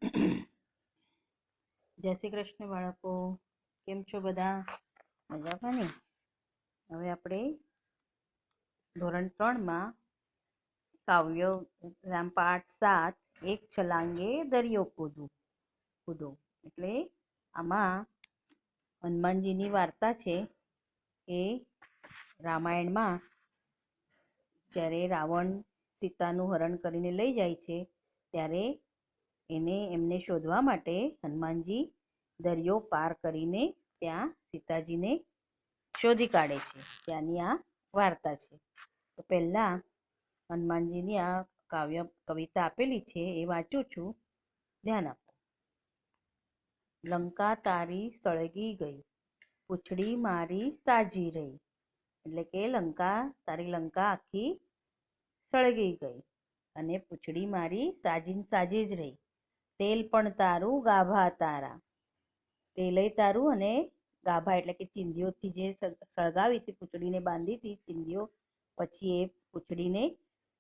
જય શ્રી કૃષ્ણ બાળકો, કેમ છો બધા? મજામાં ને? હવે આપણે ધોરણ 3માં કાવ્ય પાઠ 7 એક છલાંગે દરિયો કૂદો એટલે આમાં હનુમાનજીની વાર્તા છે કે રામાયણમાં જ્યારે રાવણ સીતાનું હરણ કરીને લઈ જાય છે ત્યારે એમને શોધવા માટે હનુમાનજી દરિયો પાર કરીને ત્યાં સીતાજીને શોધી કાઢે છે. ત્યાંની આ વાર્તા છે. તો પહેલા હનુમાનજીની આ કવિતા આપેલી છે એ વાંચું છું, ધ્યાન આપો. લંકા તારી સળગી ગઈ, પૂંછડી મારી સાજી રહી. એટલે કે તારી લંકા આખી સળગી ગઈ અને પૂંછડી મારી સાજી જ રહી. તેલ પણ તારું ગાભા તારા, તેલય તારું અને ગાભા એટલે કે ચિંધીઓથી જે સળગાવી હતી, પૂંછડીને બાંધી હતી ચિંધીઓ, પછી એ પૂંછડીને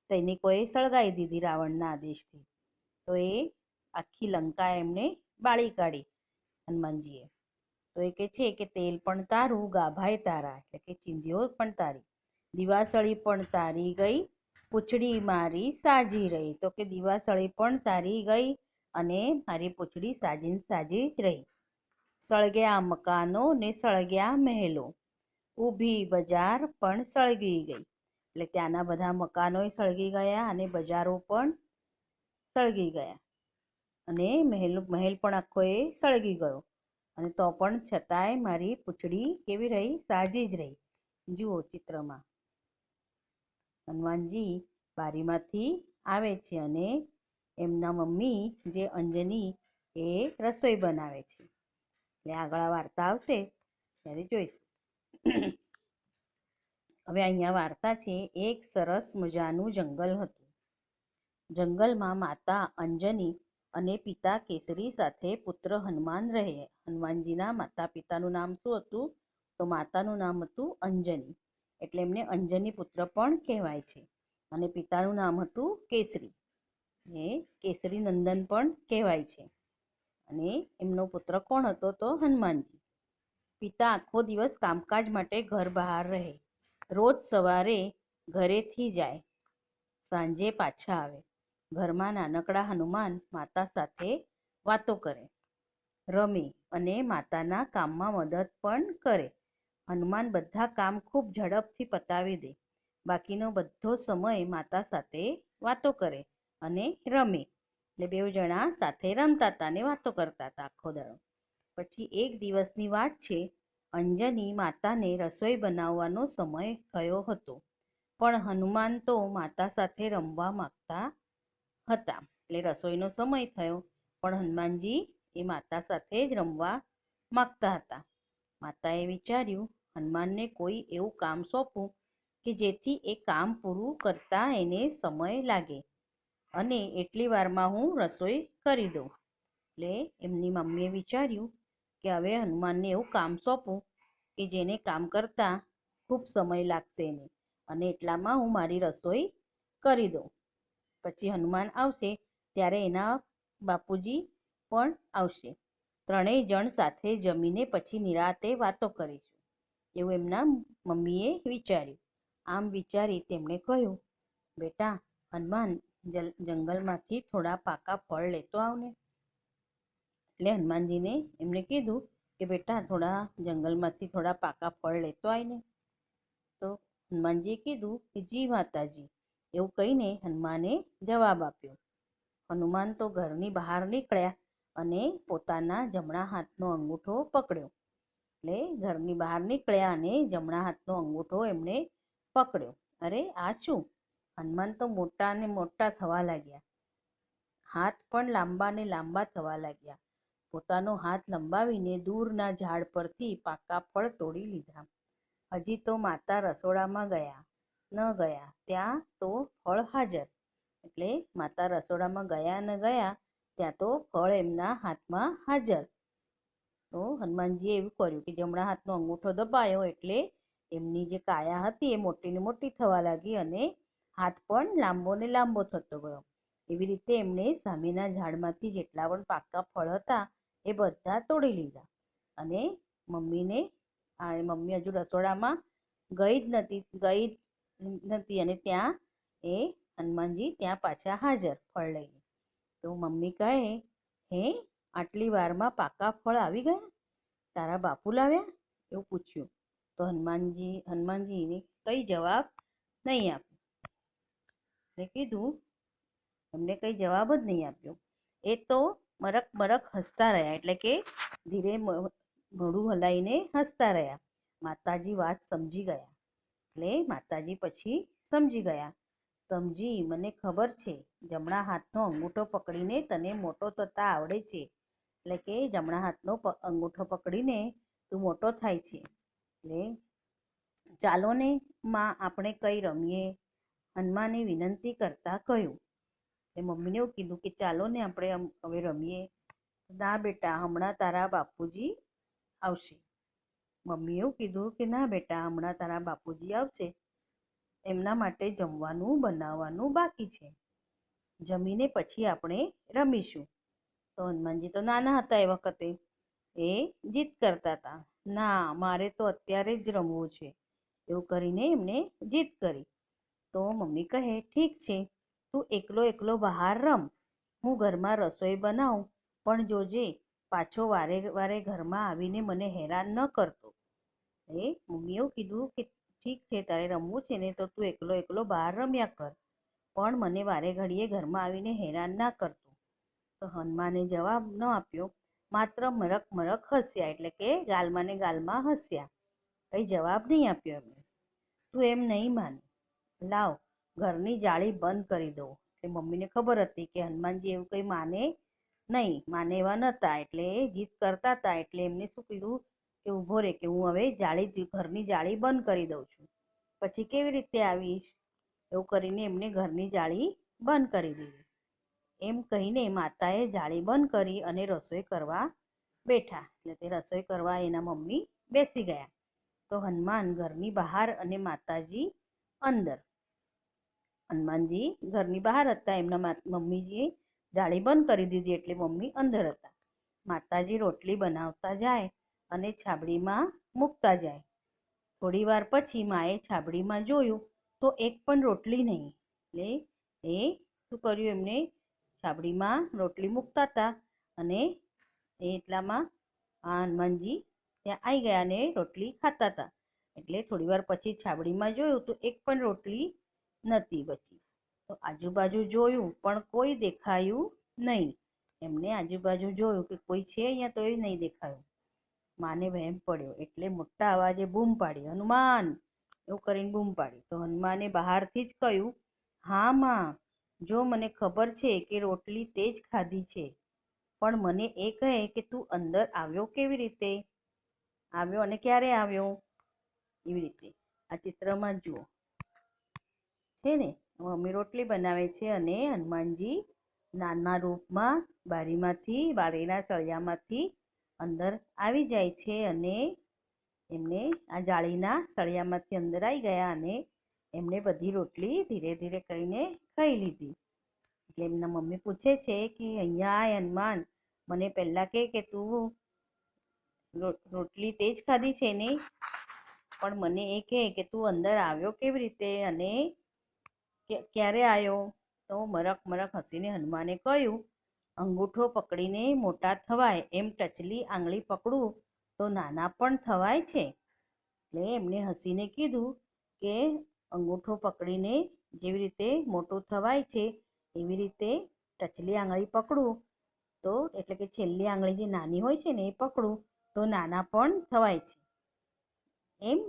સૈનિકોએ સળગાવી દીધી રાવણના આદેશથી. તો એ આખી લંકા એમને બાળી કાઢી હનુમાનજીએ. તો એ કે છે કે તેલ પણ તારું ગાભાય તારા એટલે કે ચિંધીઓ પણ તારી, દિવાસળી પણ તારી ગઈ, પૂંછડી મારી સાજી રહી. તો કે દિવાસળી પણ તારી ગઈ અને મારી પૂંછડી સાજી જ રહી. સળગ્યા મકાનો ને સળગ્યા મહેલો, ઊભી બજાર પણ સળગી ગઈ. એટલે ત્યાંના બધા મકાનો સળગી ગયા અને બજારો પણ સળગી ગયા અને મહેલ પણ આખો એ સળગી ગયો. અને તો પણ છતાંય મારી પૂંછડી કેવી રહી? સાજી જ રહી. જુઓ ચિત્રમાં હનુમાનજી બારીમાંથી આવે છે અને એમના મમ્મી જે અંજની એ રસોઈ બનાવે છે. એટલે આગળ વાર્તા આવશે ત્યારે જોઈશું. હવે અહીંયા વાર્તા છે. એક સરસ મજાનું જંગલ હતું. જંગલમાં માતા અંજની અને પિતા કેસરી સાથે પુત્ર હનુમાન રહે. હનુમાનજીના માતા પિતાનું નામ શું હતું? તો માતાનું નામ હતું અંજની, એટલે એમને અંજની પુત્ર પણ કહેવાય છે. અને પિતાનું નામ હતું કેસરી, એ કેસરી નંદન પણ કહેવાય છે. અને એમનો પુત્ર કોણ હતો? તો હનુમાનજી. પિતા આખો દિવસ કામકાજ માટે ઘર બહાર રહે. રોજ સવારે ઘરેથી જાય, સાંજે પાછા આવે. ઘરમાં નાનકડા હનુમાન માતા સાથે વાતો કરે, રમે અને માતાના કામમાં મદદ પણ કરે. હનુમાન બધા કામ ખૂબ ઝડપથી પતાવી દે. બાકીનો બધો સમય માતા સાથે વાતો કરે અને રમે. એટલે બેઉ જણા સાથે રમતા હતા અને વાતો કરતા હતા આખો દાડો. પછી એક દિવસની વાત છે. અંજની માતાને રસોઈ બનાવવાનો સમય થયો હતો, પણ હનુમાન તો માતા સાથે રમવા માંગતા હતા. એટલે રસોઈનો સમય થયો પણ હનુમાનજી એ માતા સાથે જ રમવા માંગતા હતા. માતાએ વિચાર્યું, હનુમાનને કોઈ એવું કામ સોંપું કે જેથી એ કામ પૂરું કરતા એને સમય લાગે અને એટલી વારમાં હું રસોઈ કરી દઉં. એટલે એમની મમ્મીએ વિચાર્યું કે હવે હનુમાનને એવું કામ સોંપું કે જેને કામ કરતા ખૂબ સમય લાગશે એને, અને એટલામાં હું મારી રસોઈ કરી દઉં. પછી હનુમાન આવશે ત્યારે એના બાપુજી પણ આવશે. ત્રણેય જણ સાથે જમીને પછી નિરાતે વાતો કરીશું, એવું એમના મમ્મીએ વિચાર્યું. આમ વિચારી તેમણે કહ્યું, બેટા હનુમાન, જંગલમાંથી થોડા પાકા ફળ લેતો આવને. એટલે હનુમાનજીને એમણે કીધું કે બેટા જંગલમાંથી થોડા પાકા ફળ લેતો આવને. તો હનુમાનજીએ કીધું કે જી માતાજી. એવું કહીને હનુમાને જવાબ આપ્યો. હનુમાન તો ઘરની બહાર નીકળ્યા અને પોતાના જમણા હાથનો અંગૂઠો પકડ્યો. એટલે ઘરની બહાર નીકળ્યા અને જમણા હાથનો અંગૂઠો એમણે પકડ્યો. અરે આ શું? હનુમાન તો મોટા ને મોટા થવા લાગ્યા, હાથ પણ લાંબા ને લાંબા થવા લાગ્યા. પોતાનો હાથ લંબાવીને દૂરના ઝાડ પરથી પાકા ફળ તોડી લીધા. હજી તો માતા રસોડામાં ન ગયા ત્યાં તો ફળ હાજર. એટલે માતા રસોડામાં ગયા ન ગયા ત્યાં તો ફળ એમના હાથમાં હાજર. તો હનુમાનજીએ એવું કર્યું કે જમણા હાથનો અંગૂઠો દબાયો એટલે એમની જે કાયા હતી એ મોટી ને મોટી થવા લાગી અને હાથ પણ લાંબો ને લાંબો થતો ગયો. એવી રીતે એમણે સામેના ઝાડમાંથી જેટલા પણ પાકા ફળ હતા એ બધા તોડી લીધા. અને મમ્મી હજુ રસોડામાં ગઈ જ નથી અને ત્યાં એ હનુમાનજી ત્યાં પાછા હાજર ફળ લઈને. તો મમ્મી કહે, હે, આટલી વારમાં પાકા ફળ આવી ગયા? તારા બાપુ લાવ્યા? એવું પૂછ્યું. તો હનુમાનજીને કંઈ જવાબ નહીં આપ્યો. એટલે કીધું, એમને કંઈ જવાબ જ નહીં આપ્યો. એ તો મરક મરક હસતા રહ્યા, એટલે કે ધીરે મોઢું હલાવીને હસતા રહ્યા. માતાજી વાત સમજી ગયા. એટલે માતાજી પછી સમજી ગયા. સમજી, મને ખબર છે, જમણા હાથનો અંગૂઠો પકડીને તને મોટો થતા આવડે છે. એટલે કે જમણા હાથનો અંગૂઠો પકડીને તું મોટો થાય છે. એટલે ચાલો ને માં, આપણે કંઈ રમીએ. હનુમાને વિનંતી કરતા કહ્યું. એટલે મમ્મીને એવું કીધું કે ચાલો ને આપણે હવે રમીએ. ના બેટા, હમણાં તારા બાપુજી આવશે. મમ્મીએ એવું કીધું કે ના બેટા, હમણાં તારા બાપુજી આવશે, એમના માટે જમવાનું બનાવવાનું બાકી છે. જમીને પછી આપણે રમીશું. તો હનુમાનજી તો નાના હતા એ વખતે, એ જીદ કરતા હતા, ના, મારે તો અત્યારે જ રમવું છે. એવું કરીને એમને જીદ કરી. તો મમ્મી કહે, ઠીક છે, તું એકલો એકલો બહાર રમ, હું ઘરમાં રસોઈ બનાવું, પણ જોજે પાછો વારે વારે ઘરમાં આવીને મને હેરાન ન કરતો. એ મમ્મીએ એવું કીધું કે ઠીક છે, તારે રમવું છે ને તો તું એકલો એકલો બહાર રમ્યા કર, પણ મને વારે ઘડીએ ઘરમાં આવીને હેરાન ના કરતો. તો હનુમાને જવાબ ન આપ્યો, માત્ર મરક મરક હસ્યા, એટલે કે ગાલમાં ને ગાલમાં હસ્યા. કંઈ જવાબ નહીં આપ્યો એમને. તું એમ નહીં માને, લાવ ઘરની જાળી બંધ કરી દઉં. એટલે મમ્મીને ખબર હતી કે હનુમાનજી એવું કંઈ માને એવા નહોતા, એટલે જીદ કરતા હતા. એટલે એમને શું કીધું કે ઊભો રહે, કે હું હવે ઘરની જાળી બંધ કરી દઉં છું, પછી કેવી રીતે આવીશ. એવું કરીને એમને ઘરની જાળી બંધ કરી દીધી. એમ કહીને માતાએ જાળી બંધ કરી અને રસોઈ કરવા બેઠા. એટલે તે રસોઈ કરવા એના મમ્મી બેસી ગયા. તો હનુમાન ઘરની બહાર અને માતાજી અંદર. હનુમાનજી ઘરની બહાર હતા, એમના મમ્મીજીએ જાળી બંધ કરી દીધી, એટલે મમ્મી અંદર હતા. માતાજી રોટલી બનાવતા જાય અને છાબડીમાં મૂકતા જાય. થોડી વાર પછી માએ છાબડીમાં જોયું તો એક પણ રોટલી નહીં. એટલે એ શું કર્યું, એમને છાબડીમાં રોટલી મૂકતા હતા અને એટલામાં હનુમાનજી ત્યાં આવી ગયા અને રોટલી ખાતા હતા. એટલે થોડી વાર પછી છાબડીમાં જોયું તો એક પણ રોટલી નહોતી બચી. તો આજુબાજુ જોયું પણ કોઈ દેખાયું નહીં. એમને આજુબાજુ જોયું કે કોઈ છે અહીંયા, તો એ નહીં દેખાયું. માને વહેમ પડ્યો, એટલે મોટા અવાજે બૂમ પાડી, હનુમાન, એવું કરીને બૂમ પાડી. તો હનુમાને બહારથી જ કહ્યું, હા માં, જો મને ખબર છે કે રોટલી તે જ ખાધી છે, પણ મને એ કહે કે તું અંદર આવ્યો કેવી રીતે? આવ્યો અને ક્યારે આવ્યો? એવી રીતે આ ચિત્રમાં જુઓ છે ને, મમ્મી રોટલી બનાવે છે અને હનુમાનજી નાના રૂપમાં બારીના સળિયામાંથી અંદર આવી જાય છે અને એમને આ જાળીના સળિયામાંથી અંદર આવી ગયા અને એમણે બધી રોટલી ધીરે ધીરે કરીને ખાઈ લીધી. એટલે એમના મમ્મી પૂછે છે કે અહીંયા આય હનુમાન, મને પહેલાં કે તું રોટલી તે જ ખાધી છે ને, પણ મને એ કહે કે તું અંદર આવ્યો કેવી રીતે અને ક્યારે આવ્યો? તો મરક મરક હસીને હનુમાને કહ્યું, અંગૂઠો પકડીને મોટા થવાય એમ ટચલી આંગળી પકડું તો નાના પણ થવાય છે. એટલે એમને હસીને કીધું કે અંગૂઠો પકડીને જેવી રીતે મોટું થવાય છે એવી રીતે ટચલી આંગળી પકડું તો, એટલે કે છેલ્લી આંગળી જે નાની હોય છે ને એ પકડું તો નાના પણ થવાય છે. એમ,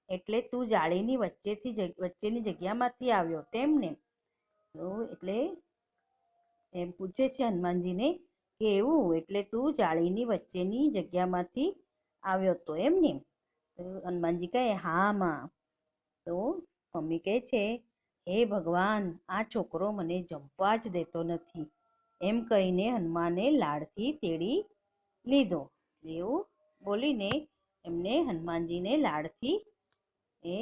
એટલે તું જાળીની વચ્ચેની જગ્યામાંથી આવ્યો તેમ ને? તો એટલે એમ પૂછે છે હનુમાનજીને કે એવું, એટલે તું જાળીની વચ્ચેની જગ્યામાંથી આવ્યો તો એમ ને? તો હનુમાનજી કહે, હા માં. તો મમ્મી કહે છે, હે ભગવાન, આ છોકરો મને જમવા જ દેતો નથી. એમ કહીને હનુમાને લાડથી તેડી લીધો. એવું બોલીને એમને હનુમાનજીને લાડથી એ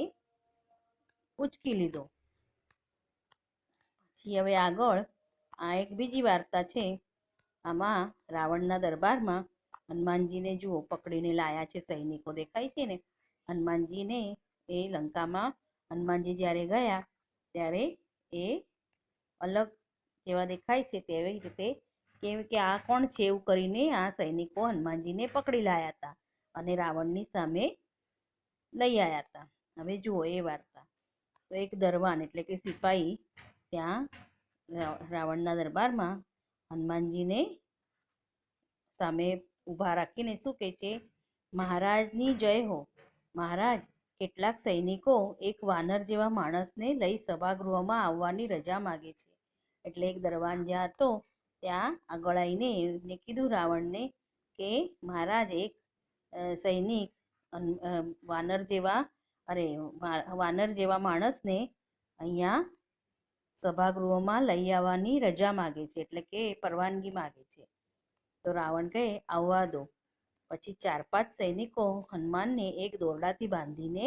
ઉચકી લીધો. પછી હવે આગળ આ એક બીજી વાર્તા છે. આમાં રાવણના દરબારમાં હનુમાનજીને જુઓ પકડીને લાયા છે સૈનિકો દેખાય છે ને. હનુમાનજીને એ લંકામાં હનુમાનજી જ્યારે ગયા ત્યારે એ અલગ જેવા દેખાય છે તેવી રીતે કેમ કે આ કોણ છે એવું કરીને આ સૈનિકો હનુમાનજીને પકડી લાયા હતા અને રાવણની સામે લઈ આવ્યા હતા. હવે જુઓ એ વાર્તા. તો એક દરવાન એટલે કે સિપાહી ત્યાં રાવણના દરબારમાં હનુમાનજીને સામે ઊભા રાખીને શું કહે છે, મહારાજની જય હો. મહારાજ, કેટલાક સૈનિકો એક વાનર જેવા માણસને લઈ સભાગૃહમાં આવવાની રજા માગે છે. એટલે એક દરવાન જ્યાં હતો ત્યાં આગળ આવીને એમને કીધું રાવણને કે મહારાજ એક સૈનિક વાનર જેવા માણસને અહીંયા સભાગૃહમાં લઈ આવવાની રજા માગે છે, એટલે કે પરવાનગી માગે છે. તો રાવણ કહે આવવા દો. પછી 4-5 સૈનિકો હનુમાનને એક દોરડાથી બાંધીને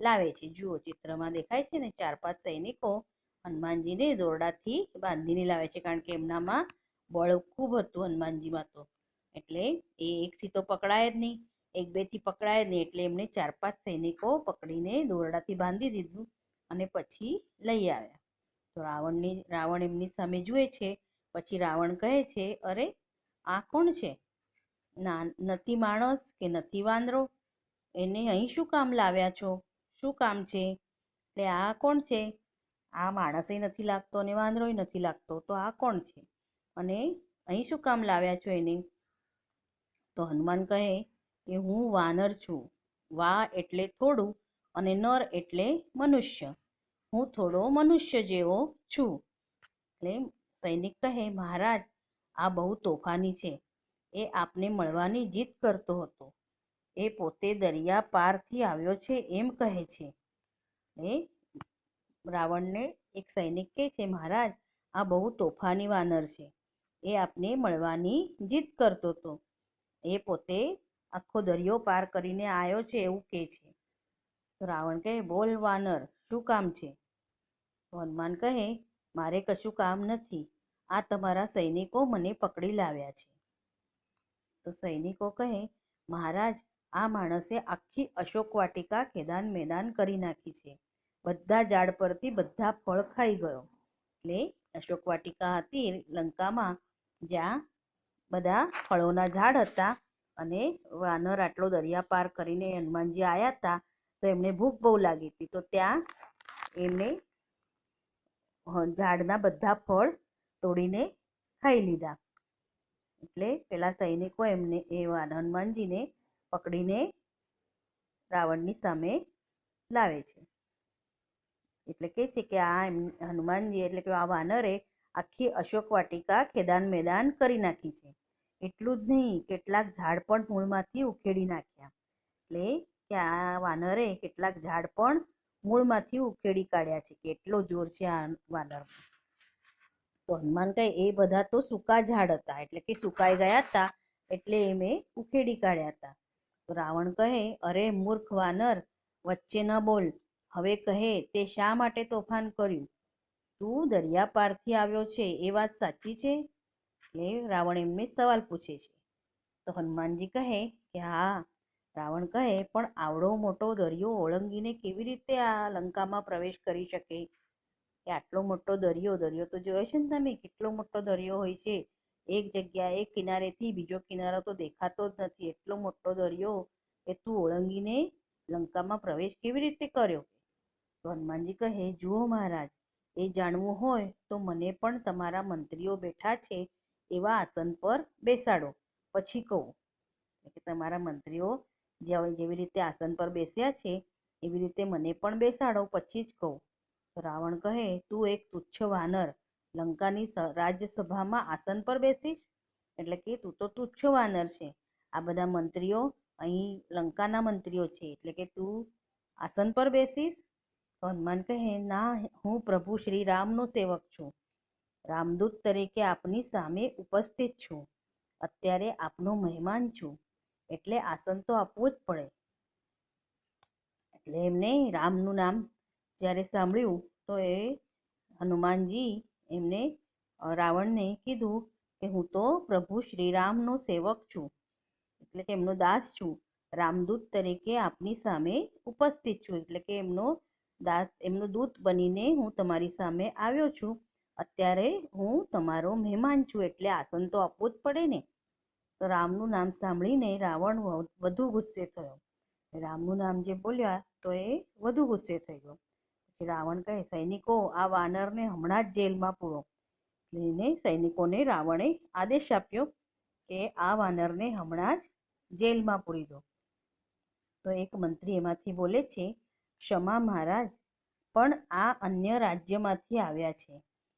લાવે છે. જુઓ ચિત્રમાં દેખાય છે ને, 4-5 સૈનિકો હનુમાનજીને દોરડાથી બાંધીને લાવે છે, કારણ કે એમનામાં બળ ખૂબ હતું હનુમાનજીમાં તો. એટલે એ એકથી તો પકડાય જ નહીં, 1-2થી પકડાય જ નહીં, એટલે એમને 4-5 સૈનિકો પકડીને દોરડાથી બાંધી દીધું અને પછી લઈ આવ્યા. તો રાવણ એમની સામે જુએ છે. પછી રાવણ કહે છે, અરે આ કોણ છે? નથી માણસ કે નથી વાંદરો, એને અહીં શું કામ લાવ્યા છો? શું કામ છે? એટલે આ કોણ છે? આ માણસે નથી લાગતો અને વાંદરોય નથી લાગતો, તો આ કોણ છે? અને અહીં શું કામ લાવ્યા છો એને? તો હનુમાન કહે કે હું વાનર છું. વા એટલે થોડું અને નર એટલે મનુષ્ય. હું થોડો મનુષ્ય જેવો છું. એટલે સૈનિક કહે, મહારાજ આ બહુ તોફાની છે. એ આપને મળવાની જીદ કરતો હતો. એ પોતે દરિયા પારથી આવ્યો છે એમ કહે છે. એ રાવણને એક સૈનિક કહે છે, મહારાજ આ બહુ તોફાની વાનર છે. એ આપને મળવાની જીદ કરતો હતો. એ પોતે આખો દરિયો પાર કરીને આવ્યો છે એવું કહે છે. તો રાવણ કહે, બોલ વાનર, શું કામ છે? તો હનુમાન કહે, મારે કશું કામ નથી. આ તમારા સૈનિકો મને પકડી લાવ્યા છે. તો સૈનિકો કહે, મહારાજ આ માણસે આખી અશોક વાટિકા ખેદાન મેદાન કરી નાખી છે. બધા ઝાડ પરથી બધા ફળ ખાઈ ગયો. એટલે અશોક વાટિકા હતી લંકામાં, જ્યાં બધા ફળોના ઝાડ હતા અને વાનર આટલો દરિયા પાર કરીને હનુમાનજી આવ્યા હતા તો એમને ભૂખ બહુ લાગી હતી. તો ત્યાં એમને ઝાડના બધા ફળ તોડીને ખાઈ લીધા. એટલે પેલા સૈનિકો એમને હનુમાનજીને પકડીને રાવણની સામે લાવે છે. એટલે કહે છે કે આ હનુમાનજી એટલે કે આ વાનરે આખી અશોક વાટિકા ખેદાન મેદાન કરી નાખી છે. એટલું જ નહીં, કેટલાક ઝાડ પણ મૂળમાંથી ઉખેડી નાખ્યા. એટલે કે આ વાનરે કેટલાક ઝાડ પણ મૂળમાંથી ઉખેડી કાઢ્યા છે, કે એટલો જોર છે આ વાનર. તો હનુમાન કહે, એ બધા તો સૂકા ઝાડ હતા, એટલે કે સુકાઈ ગયા હતા, એટલે એ મેં ઉખેડી કાઢ્યા હતા. તો રાવણ કહે, અરે મૂર્ખ વાનર, વચ્ચે ન બોલ. હવે કહે તે શા માટે તોફાન કર્યું? તું દરિયા પારથી આવ્યો છે એ વાત સાચી છે? એટલે રાવણ એમને સવાલ પૂછે છે. તો હનુમાનજી કહે કે હા. રાવણ કહે, પણ આવડો મોટો દરિયો ઓળંગીને કેવી રીતે આ લંકામાં પ્રવેશ કરી શકે? કે આટલો મોટો દરિયો તો જોયો છે ને તમે, કેટલો મોટો દરિયો હોય છે. એક જગ્યાએ એક કિનારેથી બીજો કિનારો તો દેખાતો જ નથી. એટલો મોટો દરિયો એ તું ઓળંગીને લંકામાં પ્રવેશ કેવી રીતે કર્યો? તો હનુમાનજી કહે, જુઓ મહારાજ, એ જાણવું હોય તો મને પણ તમારા મંત્રીઓ બેઠા છે એવા આસન પર બેસાડો, પછી કહું. કે તમારા મંત્રીઓ જેવી રીતે આસન પર બેસ્યા છે એવી રીતે મને પણ બેસાડો, પછી જ કહું. રાવણ કહે, તું એક તુચ્છ વાનર લંકાની રાજ્યસભામાં આસન પર બેસીશ? એટલે કે તું તો તુચ્છ વાનર છે. આ બધા મંત્રીઓ અહીં લંકાના મંત્રીઓ છે, એટલે કે તું આસન પર બેસીશ? તો હનુમાન કહે, ના, હું પ્રભુ શ્રી રામનો સેવક છું. રામદૂત તરીકે આપની સામે ઉપસ્થિત છું. અત્યારે આપનો મહેમાન છું, એટલે આસન તો આપવું જ પડે. એટલે એમને રામનું નામ જ્યારે સાંભળ્યું તો એ હનુમાનજી એમને રાવણને કીધું કે હું તો પ્રભુ શ્રીરામનો સેવક છું, એટલે કે એમનો દાસ છું. રામદૂત તરીકે આપની સામે ઉપસ્થિત છું, એટલે કે એમનો દાસ, એમનો દૂત બનીને હું તમારી સામે આવ્યો છું. અત્યારે હું તમારો મહેમાન છું, એટલે આસન તો આપવું જ પડે ને. તો રામનું નામ સાંભળીને રાવણ વધુ ગુસ્સે થયો. રામનું નામ જે બોલ્યા તો એ વધુ ગુસ્સે થઈ ગયો. પછી રાવણ કહે, સૈનિકો, આ વાનરને હમણાં જ જેલમાં પૂરો. એને સૈનિકોને રાવણે આદેશ આપ્યો કે આ વાનરને હમણાં જ જેલમાં પૂરી દો. તો એક મંત્રી એમાંથી બોલે છે, ક્ષમા મહારાજ, પણ આ અન્ય રાજ્યમાંથી આવ્યા છે,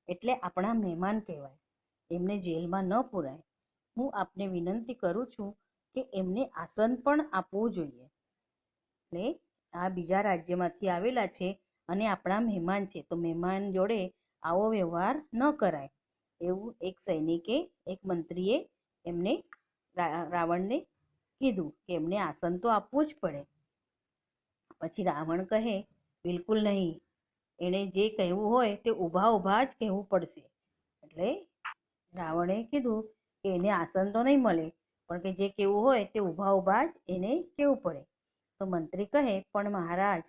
એટલે આપણા મહેમાન કહેવાય, એમને જેલમાં ન પૂરાય. હું આપને વિનંતી કરું છું કે એમને આસન પણ આપવું જોઈએ. એટલે આ બીજા રાજ્યમાંથી આવેલા છે અને આપણા મહેમાન છે, તો મહેમાન જોડે આવો વ્યવહાર ન કરાય, એવું એક સૈનિકે, એક મંત્રીએ એમને રાવણને કીધું કે એમને આસન તો આપવું જ પડે. પછી રાવણ કહે, બિલકુલ નહીં, એણે જે કહેવું હોય તે ઊભા ઊભા જ કહેવું પડશે. એટલે રાવણે કીધું કે એને આસન તો નહીં મળે, પણ કે જે કહેવું હોય તે ઊભા ઊભા જ એને કહેવું પડે. તો મંત્રી કહે, પણ મહારાજ,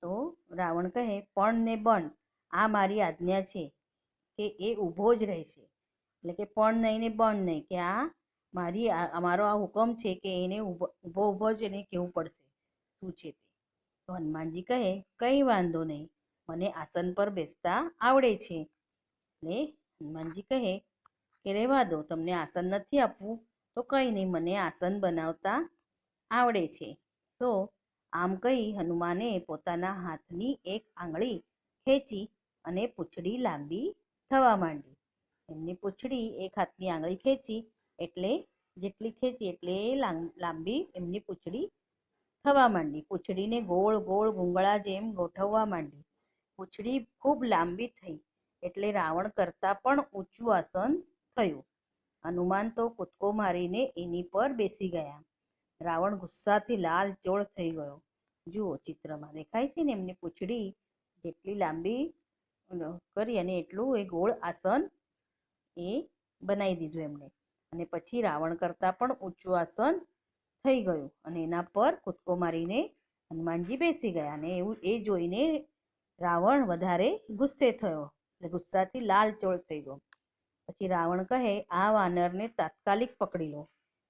તો રાવણ કહે, પણ ને બન, આ મારી આજ્ઞા છે કે એ ઊભો જ રહેશે. એટલે કે પણ નહીં ને બન નહીં, કે આ અમારો આ હુકમ છે કે એને ઊભો ઊભો જ એને કહેવું પડશે શું છે તે. તો હનુમાનજી કહે, કંઈ વાંધો નહીં, મને આસન પર બેસતા આવડે છે. એટલે હનુમાનજી કહે કે રહેવા દો, તમને આસન નથી આપવું તો કંઈ નહીં, મને આસન બનાવતા આવડે છે. તો આમ કહી હનુમાને પોતાના હાથની એક આંગળી ખેંચી અને પૂંછડી લાંબી થવા માંડી. એમની પૂંછડી એક હાથની આંગળી ખેંચી એટલે જેટલી ખેંચી એટલે લાંબી એમની પૂંછડી થવા માંડી. પૂંછડીને ગોળ ગોળ ગુંગળા જેમ ગોઠવવા માંડી. પૂંછડી ખૂબ લાંબી થઈ એટલે રાવણ કરતાં પણ ઊંચું આસન થયું. હનુમાન તો કૂદકો મારીને એની પર બેસી ગયા. રાવણ ગુસ્સાથી લાલચોળ થઈ ગયો. જુઓ, ચિત્રમાં દેખાય છે ને, એમની પૂંછડી જેટલી લાંબી કરી અને એટલું એ ગોળ આસન એ બનાવી દીધું એમણે. અને પછી રાવણ કરતાં પણ ઊંચું આસન થઈ ગયું અને એના પર કૂદકો મારીને હનુમાનજી બેસી ગયા. અને એવું એ જોઈને રાવણ વધારે ગુસ્સે થયો, એટલે ગુસ્સાથી લાલચોળ થઈ ગયો. પછી રાવણ કહે, આ વાનરને તાત્કાલિક પકડી લો,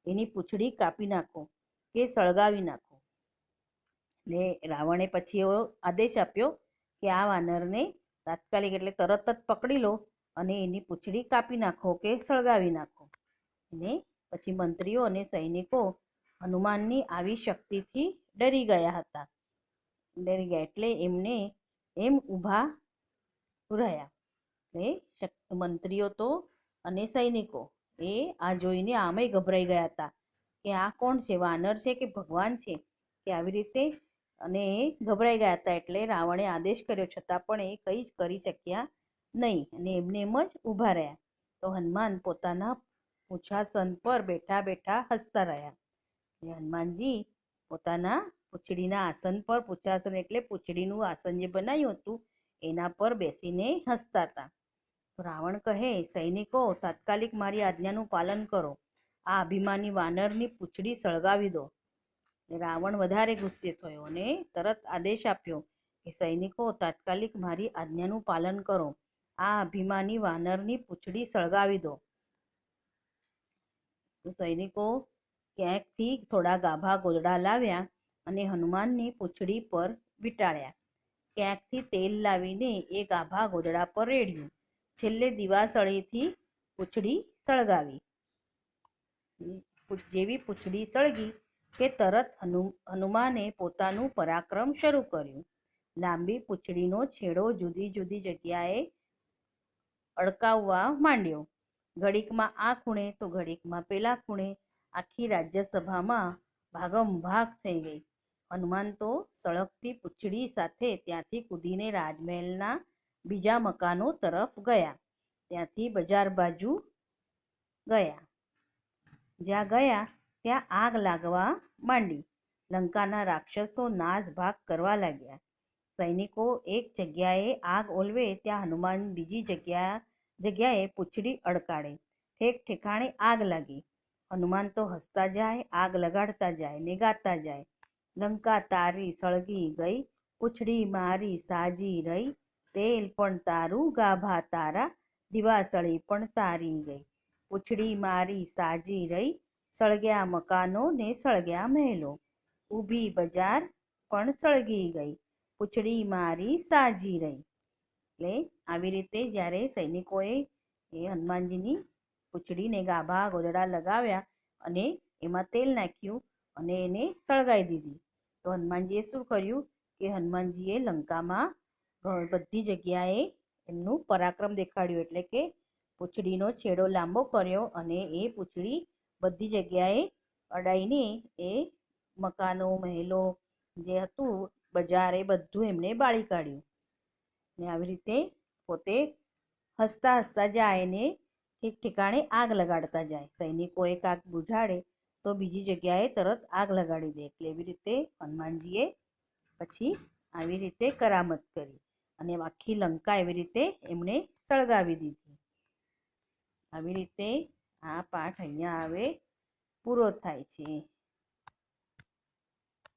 એની પૂંછડી કાપી નાખો કે સળગાવી નાખો. એટલે રાવણે પછી એવો આદેશ આપ્યો કે આ વાનરને તાત્કાલિક એટલે તરત જ પકડી લો અને એની પૂંછડી કાપી નાખો કે સળગાવી નાખો. અને પછી મંત્રીઓ અને સૈનિકો હનુમાનની આવી શક્તિથી ડરી ગયા હતા. ડરી ગયા એટલે એમને એમ ઊભા રહ્યા. એટલે મંત્રીઓ તો અને સૈનિકો એ આ જોઈને આમેય ગભરાઈ ગયા હતા કે આ કોણ છે, વાનર છે કે ભગવાન છે કે આવી રીતે, અને એ ગભરાઈ ગયા હતા. એટલે રાવણે આદેશ કર્યો છતાં પણ એ કંઈ જ કરી શક્યા નહીં અને એમને એમ જ ઊભા રહ્યા. તો હનુમાન પોતાના પૂંછાસન પર બેઠા બેઠા હસતા રહ્યા. હનુમાનજી પોતાના પૂંછડીના આસન પર, પૂંછાસન એટલે પૂંછડીનું આસન જે બનાવ્યું હતું એના પર બેસીને હસતા હતા. રાવણ કહે, સૈનિકો, તાત્કાલિક મારી આજ્ઞાનું પાલન કરો, આ અભિમાની વાનરની પૂંછડી સળગાવી દો. રાવણ વધારે ગુસ્સે થયો અને તરત આદેશ આપ્યો કે સૈનિકો, તાત્કાલિક મારી આજ્ઞાનું પાલન કરો, આ અભિમાની વાનરની પૂંછડી સળગાવી દો. તો સૈનિકો ક્યાંકથી થોડા ગાભા ગોદડા લાવ્યા અને હનુમાનની પૂંછડી પર વીંટાળ્યા. ક્યાંકથી તેલ લાવીને એ ગાભા ગોદડા પર રેડ્યું. છેલ્લે દિવાસળીથી પૂંછડી સળગાવી. જેવી પૂંછડી સળગી કે તરત હનુમાને પોતાનું પરાક્રમ શરૂ કર્યું. લાંબી પૂંછડીનો છેડો જુદી જુદી જગ્યાએ અડકાવવા માંડ્યો. ઘડીકમાં આ ખૂણે તો ઘડીકમાં પેલા ખૂણે આખી રાજ્યસભામાં ભાગમભાગ થઈ ગઈ. હનુમાન તો સળગતી પૂંછડી સાથે ત્યાંથી કૂદીને રાજમહેલના બીજા મકાનો તરફ ગયા. ત્યાંથી બજાર બાજુ ગયા. જ્યાં ગયા ત્યાં આગ લાગવા માંડી. લંકાના રાક્ષસો નાસભાગ કરવા લાગ્યા. સૈનિકો એક જગ્યાએ આગ ઓલવે ત્યાં હનુમાન બીજી જગ્યા જગ્યાએ પૂંછડી અડકાડે. ઠેક ઠેકાણે આગ લાગી. હનુમાન તો હસતા જાય, આગ લગાડતા જાય ને ગાતા જાય. લંકા તારી સળગી ગઈ, પૂંછડી મારી સાજી રહી. તેલ પણ તારું, ગાભા તારા, દિવાસળી પણ તારી ગઈ. પૂંછડી મારી સાજી રહી, સળગ્યા મકાનો ને સળગ્યા મહેલો. ઊભી બજાર પણ સળગી ગઈ, પૂંછડી મારી સાજી રહી. એટલે આવી રીતે જ્યારે સૈનિકોએ હનુમાનજીની પૂંછડીને ગાભા ગોદડા લગાવ્યા અને એમાં તેલ નાખ્યું અને એને સળગાવી દીધી, તો હનુમાનજીએ શું કર્યું કે હનુમાનજીએ લંકામાં બધી જગ્યાએ એમનું પરાક્રમ દેખાડ્યું. એટલે કે પૂંછડીનો છેડો લાંબો કર્યો અને એ પૂંછડી બધી જગ્યાએ અડાઈને એ મકાનો, મહેલો જે હતું, બજાર, એ બધું એમને બાળી કાઢ્યું. ને આવી રીતે પોતે હસતા હસતા જાય ને ઠેક ઠેકાણે આગ લગાડતા જાય. સૈનિકો એક આગ બુઝાડે તો બીજી જગ્યાએ તરત આગ લગાડી દે. એટલે એવી રીતે હનુમાનજીએ પછી આવી રીતે કરામત કરી અને આખી લંકા એવી રીતે એમણે સળગાવી દીધી. આવી રીતે આ પાઠ અહીંયા હવે પૂરો થાય છે.